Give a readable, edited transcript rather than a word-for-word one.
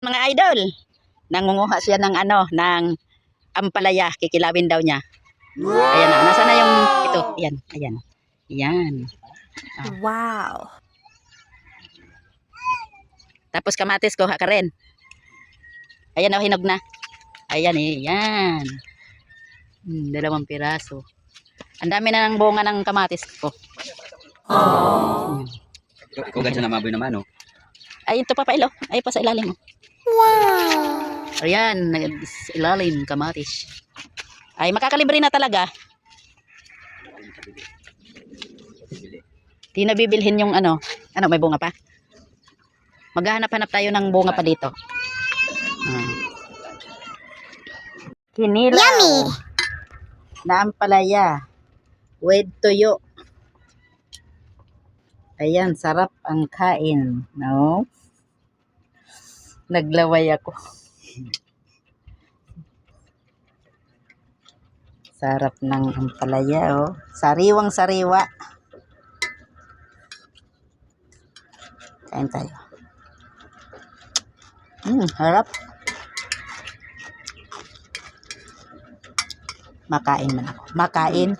Mga idol, nangunguha siya ng ng ampalaya, kikilawin daw niya. Ayan na, nasa na yung ito? Ayan, ayan. Ayan. Oh. Wow. Tapos kamatis, kuha ka rin. Ayan, hinog na. Ayan yan. 2 piraso. Ang dami na ng bunga ng kamatis ko. Oh. Ikaw ganyan na maboy naman, no? Ay, ito pa ilo. Ay, pa sa ilalim mo. Wow. Ayan, ilalim, kamatis. Ay, makakalibre na talaga. Di na bibilhin yung may bunga pa. Maghahanap-hanap tayo ng bunga pa dito. Kinilaw. Yummy. Na ampalaya. With tuyo. Ayan, sarap ang kain. No? Naglaway ako. Sarap ng ampalaya, oh. Sariwang sariwa. Kain tayo. Harap. Makain man ako. Makain.